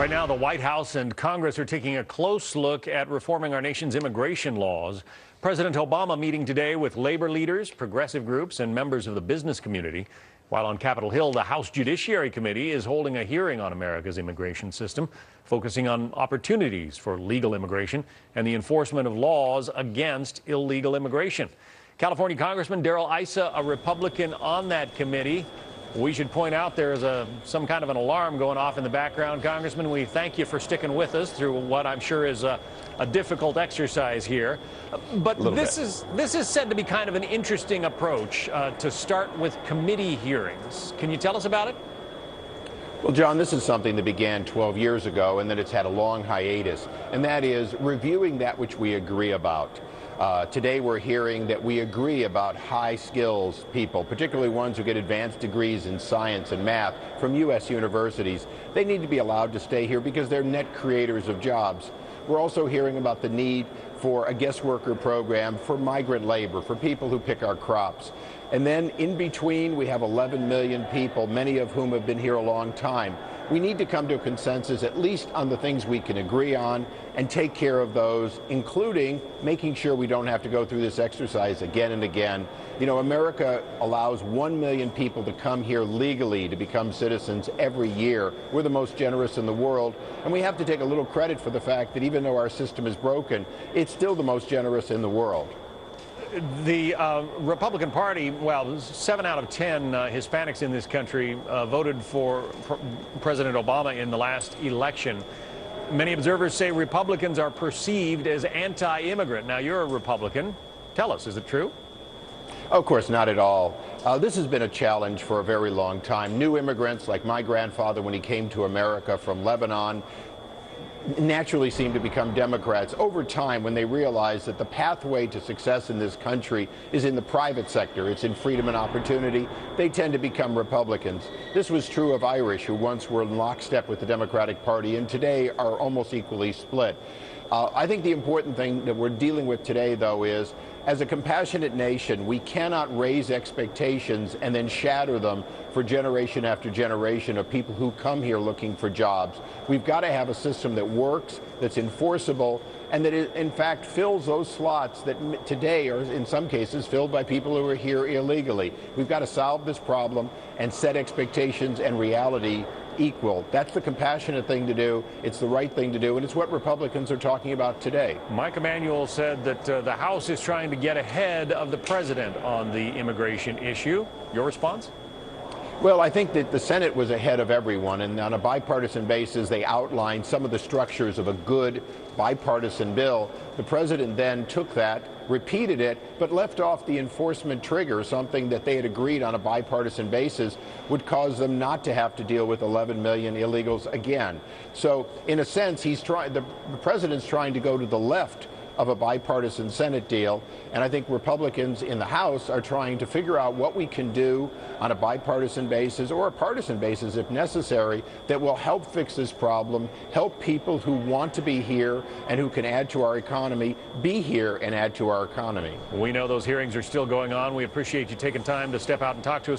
Right now, the White House and Congress are taking a close look at reforming our nation's immigration laws. President Obama meeting today with labor leaders, progressive groups, and members of the business community. While on Capitol Hill, the House Judiciary Committee is holding a hearing on America's immigration system, focusing on opportunities for legal immigration and the enforcement of laws against illegal immigration. California Congressman Darrell Issa, a Republican on that committee. We should point out there's some kind of an alarm going off in the background. Congressman, we thank you for sticking with us through what I'm sure is a difficult exercise here. But this is said to be kind of an interesting approach to start with committee hearings. Can you tell us about it? Well, John, this is something that began 12 years ago, and then it's had a long hiatus, and that is reviewing that which we agree about. Today we're hearing that we agree about high skills people, particularly ones who get advanced degrees in science and math from U.S. universities. They need to be allowed to stay here because they're net creators of jobs. We're also hearing about the need for a guest worker program for migrant labor, for people who pick our crops. And then in between, we have 11 million people, many of whom have been here a long time. We need to come to a consensus, at least on the things we can agree on, and take care of those, including making sure we don't have to go through this exercise again and again. You know, America allows 1 million people to come here legally to become citizens every year. We're the most generous in the world, and we have to take a little credit for the fact that even though our system is broken, it's still the most generous in the world. The Republican Party, well, 7 out of 10 Hispanics in this country voted for President Obama in the last election. Many observers say Republicans are perceived as anti-immigrant. Now, you're a Republican. Tell us, is it true? Of course, not at all. This has been a challenge for a very long time. New immigrants, like my grandfather when he came to America from Lebanon, naturally seem to become Democrats over time when they realize that the pathway to success in this country is in the private sector. It's in freedom and opportunity. They tend to become Republicans. This was true of Irish, who once were in lockstep with the Democratic Party and today are almost equally split. I think the important thing that we're dealing with today, though, is as a compassionate nation, we cannot raise expectations and then shatter them for generation after generation of people who come here looking for jobs. We've got to have a system that works, that's enforceable, and that in fact fills those slots that today are in some cases filled by people who are here illegally. We've got to solve this problem and set expectations and reality equal. That's the compassionate thing to do. It's the right thing to do, and it's what Republicans are talking about today. Mike Emanuel said that the House is trying to get ahead of the president on the immigration issue. Your response? Well, I think that the Senate was ahead of everyone, and on a bipartisan basis, they outlined some of the structures of a good bipartisan bill. The president then took that, repeated it, but left off the enforcement trigger, something that they had agreed on a bipartisan basis would cause them not to have to deal with 11 million illegals again. So, in a sense, the president's trying to go to the left of a bipartisan Senate deal, and I think Republicans in the House are trying to figure out what we can do on a bipartisan basis or a partisan basis if necessary that will help fix this problem, help people who want to be here and who can add to our economy be here and add to our economy. We know those hearings are still going on. We appreciate you taking time to step out and talk to us.